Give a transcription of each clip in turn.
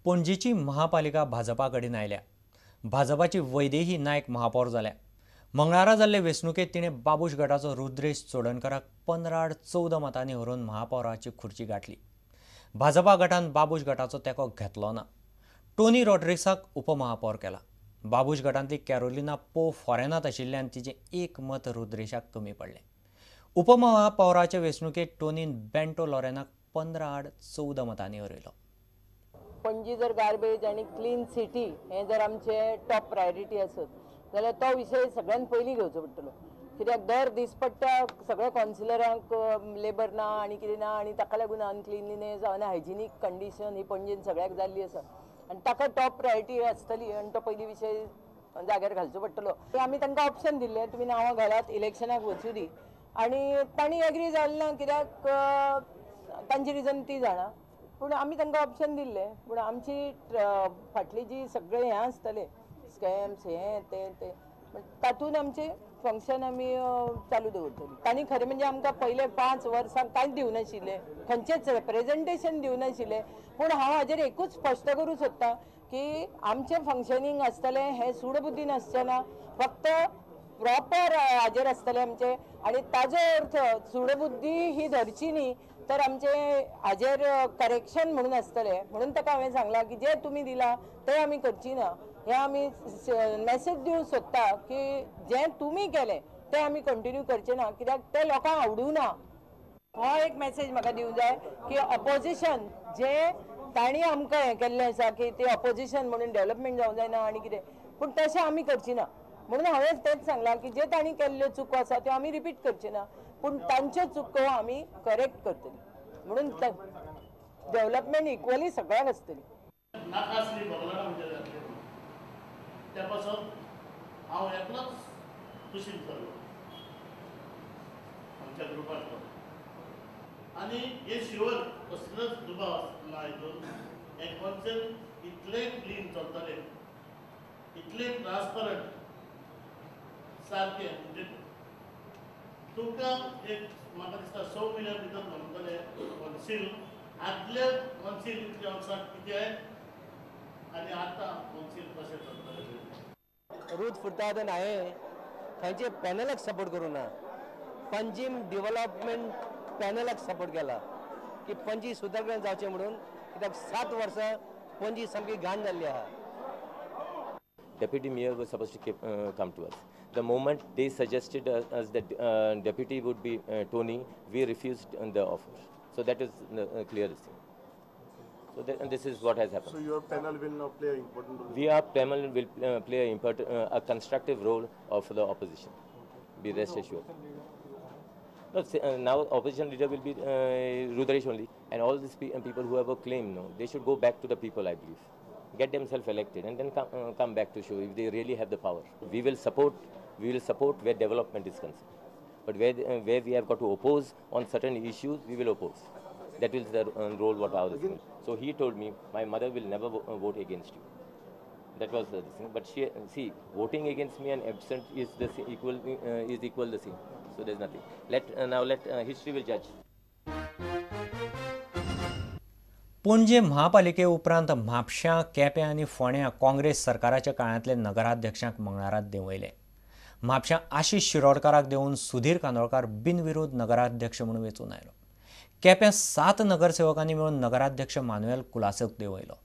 पणजीची महापालिका भाजपा कडेन आयल्या। भाजपाची वैदेही नायक महापौर जाल्या। मंगळारा जाल्ले वेंचणुकेंत तिणे बाबूश गटाचो रुद्रेश चोडणकराक 15-14 मतांनी हरोवन महापौराची खुर्ची गाठली। भाजपा गटान बाबूश गटाचो तेंको घेतलो ना। टोनी रॉड्रिग्साक उपमहापौर केला। बाबूश गटांतली कॅरोलिना पो फॉरेनांत आशिल्ल्यान तिचें एक मत रुद्रेशाक कमी पडलें। उपमहापौराचे वेंचणुकेंत टोनीन बेंटो लॉरेनाक 15-14 मतांनी हरयलो। पणजी जर गार्बेज आणि क्लीन सिटी हे जर आमचे टॉप प्रायोरिटी असत जाल्यार तो विषय सगळ्यात पयलीं घेवचो पडटलो। कित्याक दर दिसपट्ट्या सगळ्या कावन्सिलरांक लेबर ना आनी कितें ना आनी ताका लागून अनक्लिनलीनेस आनी हायजिनीक कंडिशन ही पणजेन सगळ्याक जाल्ली आसा आनी ताका टॉप प्रायोरिटी आसतली आनी तो पयली विषय जाग्यार घालचो पडटलो। आमी तांकां ऑप्शन दिल्लें तुमी नांवां घालात इलेक्शनाक वचूं दी आनी तांणी एग्री जालें ना कित्याक तांची रिजन ती जाणा पूण आमी तांकां ऑप्शन दिल्लें पूण आमची फाटली जी सगळे हें आसतले स्कॅम्स हे ते तातूंत आमचे फंक्शन आमी चालू दवरतली। तांणी खरें म्हणजे आमकां पयले 5 वर्सां कांयच दिवनाशिल्लें खंयचेच रिप्रेझेंटेशन दिवनाशिल्लें पूण हांव हाजेर एकूच स्पश्ट करूं सोदतां की आमचें फंक्शनींग आसतलें हें सूडबुद्धीन आसचें ना फक्त प्रॉपर हाजेर आसतलें आमचें आनी ताजो अर्थ सूडबुद्धी ही धरची न्ही तर आमचे हाजेर करेक्शन म्हणून आसतलें म्हणून ताका हांवें सांगलां की जें तुमी दिलां तें आमी करची ना हें आमी मॅसेज दिवंक सोदता की जें तुमी केलें तें आमी कंटिन्यू करचें ना कित्याक तें लोकांक आवडूं ना। हो एक मॅसेज म्हाका दिवंक जाय की ऑपोजिशन जें तांणी आमकां हें केल्लें आसा की ते ऑपोजिशन म्हणून डेव्हलपमेंट जावंक जायना आनी कितें पूण तशें आमी करची ना म्हणून हांवें तेंच सांगलां की जे तांणी केल्ल्यो चुको आसा त्यो आमी रिपीट करचे ना पूण तांच्यो चुको आमी करेक्ट करतली म्हणून डेव्हलपमेंट इक्वली सगळ्यांक आसतली। त्या पासून हांव एकलोच खुशीन चल्लो आमच्या ग्रुपांतलो आनी हे शिवर कसलोच दुबाव ना हितून हे कॉन्सेप्ट इतले क्लीन चलतले इतले ट्रान्सपरंट सारके म्हणजे तुमकां एक म्हाका दिसता 100 मिलियन भितर म्हणटले कॉन्सील आदले कॉन्सील इतले वर्सां कितें आनी आतां कॉन्सील कशें चलतले रूथ फुटता तेन्ना हांवें खंयचे पॅनलाक सपोर्ट करूं ना पणजीम डेव्हलपमेंट पॅनलाक सपोर्ट केला की पणजी सुदारगण जावचें म्हणून कित्याक 7 वर्सां पणजी सामकी घाण जाल्ली आहा। Deputy Mayor was supposed to come to us. The moment they suggested us that deputy would be Tony, we refused the offer. So that is the clearest thing. So and this is what has happened. So your panel will now play an important role. We, our panel, will play a constructive role of the opposition. Be rest assured. No, now opposition leader will be Rudresh only, and all these people who have a claim, no, they should go back to the people, I believe. Get themselves elected and then come back to show if they really have the power. We will support where development is concerned, but where we have got to oppose on certain issues, we will oppose. That is the role what ours is. So he told me, my mother will never vote against you. That was the thing. But see, voting against me and absent is equal the same. So there's nothing. Let history will judge. पणजे महापालिके उपरांत म्हापश्यां, केप्यां आनी फोंड्यां काँग्रेस सरकाराच्या काळांतले नगराध्यक्षांक मंगळारात देंवयले। म्हापश्यां आशिश शिरोडकाराक देंवन सुधीर कांदोळकार बिनविरोध नगराध्यक्ष म्हणून वेंचून आयलो। केप्यां 7 नगरसेवकांनी मेळून नगराध्यक्ष मानुएल कुलासक देंवयलो।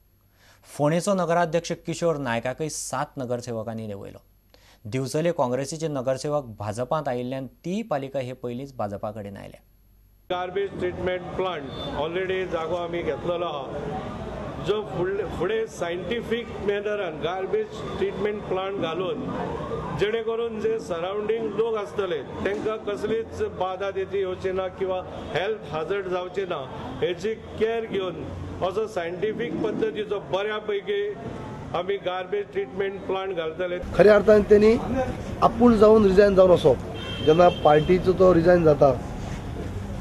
फोंडेचो नगराध्यक्ष किशोर नायकाकय 7 नगरसेवकांनी देंवयलो। दिवचले काँग्रेसीचे नगरसेवक भाजपांत आयिल्ल्यान ती पालिका हे पयलींच भाजपा कडेन आयल्या। गार्बेज ट्रीटमेंट प्लांट ऑलरेडी जागो आमी घेतलेलो आहा जो फुडें सायंटिफीक मॅनरान गार्बेज ट्रीटमेंट प्लांट घालून जेणे करून जे सरावंडींग लोक आसतले तांकां कसलीच बाधा तेची येवची ना किंवा हेल्थ हाजर्ड जावचे ना हेची केअर घेवन असो सायंटिफीक पद्दतीचो बऱ्या पैकी आमी गार्बेज ट्रीटमेंट प्लांट घालतले। खऱ्या अर्थान त्यांनी आपूण जावन रिजायन जावन वचप जेन्ना पार्टीचो तो रिजायन जाता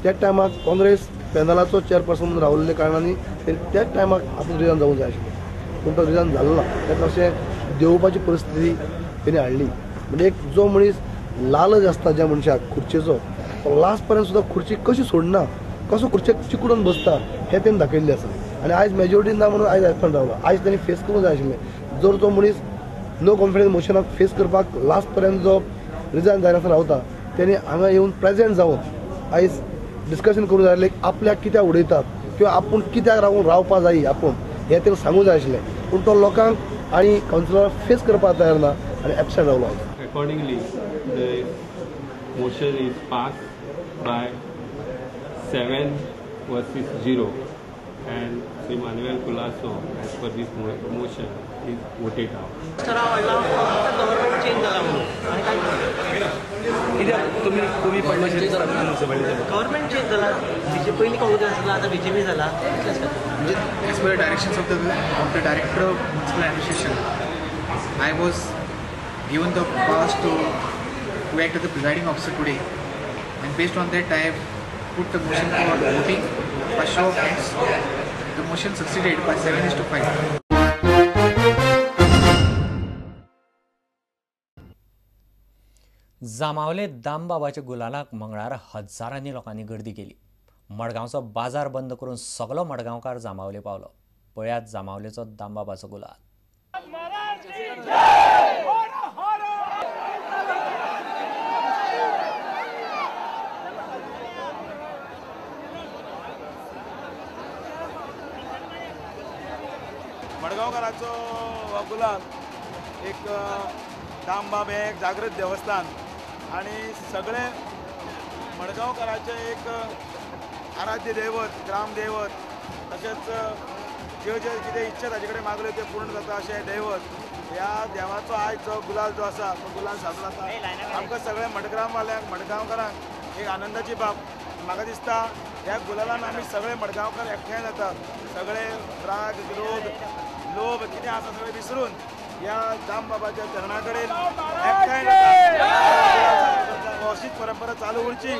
त्या टायमाक काँग्रेस पॅनलाचो चेअरपर्सन रावल्ले कारणांनी त्याच टायमाक आपूण रिजायन जावंक जाय आशिल्लें पूण तो रिजायन जालो ना ताका अशें देंवोवपाची परिस्थिती तेणी हाडली। म्हणजे एक जो मनीस लालच आसता ज्या मनशाक खुर्चेचो तो लास्ट पर्यंत सुद्दां खुर्ची कशी सोडना कसो खुर्चेक चिकडून बसता हें तेणें दाखयल्लें आसा। आनी आयज मेजॉरिटी ना म्हणून आयज एबसेंट रावला. आयज तांणी फेस करूंक जाय आशिल्लें. जर तो मनीस नो कॉन्फिडन्स मोशनाक फेस करपाक लास्ट पर्यंत जो रिजायन जायनासतना रावता तेणी हांगा येवन प्रेजेंट जावन आयज डिस्कशन करूंक जाय आसलें आपल्याक कित्याक उडयतात किंवा आपूण कित्याक रावपा जाय आपूण हें तेणें सांगूंक जाय आशिल्लें. पूण तो लोकांक आनी कावन्सिलराक फेस करपाक तयार ना आनी एबसेंट रावलो. Accordingly, the motion is passed by 7 versus 0, and Sri Manuel Colasso, as per this motion, is voted out. Government change झाला म्हणून आणि काय गव्हर्नमेंट चेंज झाला. पयलीं काँग्रेस आसला, आतां BJP झाला. म्हणजे as per the directions of the director of municipal administration, I was given the powers to act as the presiding officer today, and based on that I have put the motion for voting by show of hands. The motion succeeded by 7-5. जामावले दामबाबाच्या गुलालाक मंगळारा हजारांनी लोकांनी गर्दी केली. मडगांवचो बाजार बंद करून सगलो मडगांवकार जामावले पावलो. पळयात जामावलेचो दामबाबाचो गुलाल. मडगांवकाराचो हो गुलाल एक दामबाब हें एक जागृत देवस्थान आनी सगळे मडगांवकाराचे एक आराध्य दैवत, ग्रामदैवत, तशेंच ज्यो ज्यो कितें इच्छा ताजे कडेन मागल्यो त्यो पूर्ण जाता अशें दैवत. ह्या देवाचो आयज जो गुलाल जो आसा तो गुलाल साजरो जाता. आमकां सगळे मडगांववाल्यांक मडगांवकारांक एक आनंदाची बाब. म्हाका दिसता ह्या गुलालान आमी सगळे मडगांवकार एकठांय जातात. सगळे राग, विरोध, लोभ कितें आसा सगळें विसरून ह्या दामबाबाच्या चरणा कडेन एकठांय जातात. अशीच परंपरा चालू उरची.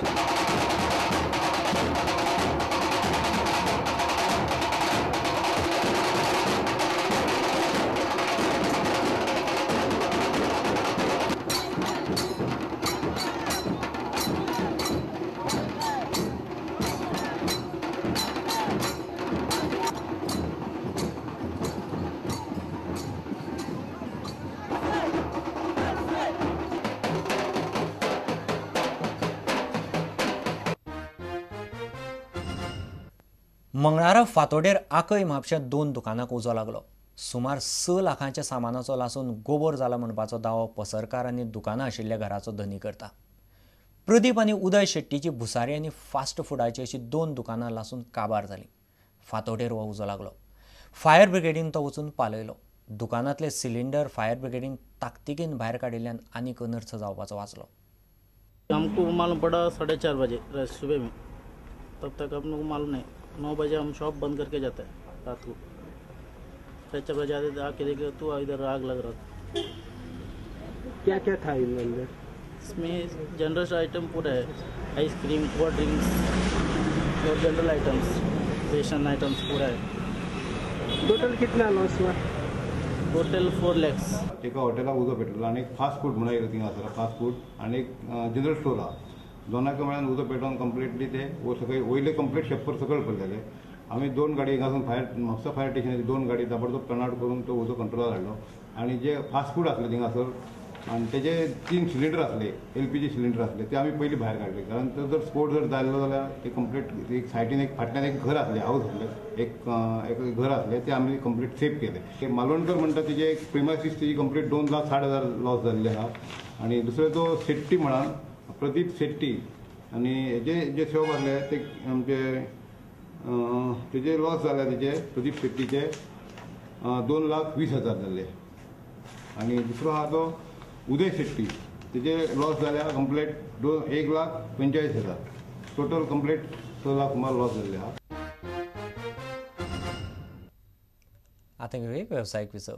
मंगळारा फातोडेर आकय म्हापशा 2 दुकानांक उजो लागलो. सुमार 6 लाखांच्या सामानाचो लासून गोबोर जाला म्हणपाचो दावो पसरकार आनी दुकानां आशिल्ल्या घराचो धनी करता. प्रदीप आनी उदय शेट्टीची भुसारी आनी फास्ट फुडाची अशी 2 दुकानां लासून काबार जाली. फातोडेर हो उजो लागलो. फायर ब्रिगेडीन तो वचून पालयलो. दुकानांतले सिलिंडर फायर ब्रिगेडीन ताकतिकेन भायर काडिल्ल्यान आनीक अनर्थ जावपाचो वाचलो. हमको मालूम पड़ा 4:30 बजे सुबह में. तब तक हम लोग को मालूम नहीं. 9 बजे हम शॉप बंद करके जाते हैं रात को. 4:30 बजे आते थे, आके देखे तो इधर आग लग रहा था. क्या क्या था अंदर? इसमें जनरल आइटम पूरा है. आइसक्रीम, कोल्ड ड्रिंक्स और जनरल आइटम्स, रेशन आइटम्स पूरा है. टोटल कितना लॉस हुआ? Total 4 lakhs. एका हॉटेलाक उजो पेटलो आनी एक फास्ट फूड म्हणून एक थिंग आसा फास्ट फूड आनी एक जनरल स्टोर आहा. दोनांक मेळून उजो पेटोवन कंप्लिटली ते सगळे वयले कंप्लीट शेप्पर सकयल पडलेले. आमी 2 गाडी हांगासून म्हापसा फायर स्टेशनाची 2 गाडी ताबडतोब टर्न करून तो उजो कंट्रोलार हाडलो. आनी जे फास्ट फूड आसले थिंगासर आनी तेजे 3 सिलिंडर आसले, LPG सिलिंडर आसले ते आमी पयलीं भायर काडले. कारण तो जर स्फोट जर जाल्लो जाल्यार ते कंप्लीट एक सायडीन एक फाटल्यान एक घर आसलें, हाऊस आसलें, एक घर आसलें ते आमी कंप्लीट सेफ केले. मालवणकर म्हणटा तेजे एक प्रिमायसीस तेजी कंप्लीट 2,60,000 लॉस जाल्ले आहा. आनी दुसरो तो शेट्टी म्हणान प्रदीप शेट्टी आनी हेजे जे शॉप आसले ते आमचे तेजे लॉस जाले. तेजे प्रदीप शेट्टीचे 2,20,000 जाल्ले. आनी दुसरो आहा तो उदय शेट्टी तेजे लॉस जाल्या कंप्लीट 1,45,000. टोटल कंप्लीट 6 लाख सुमार लॉस जाल्ले आहा. आतां घेवया एक वेवसायीक विसव.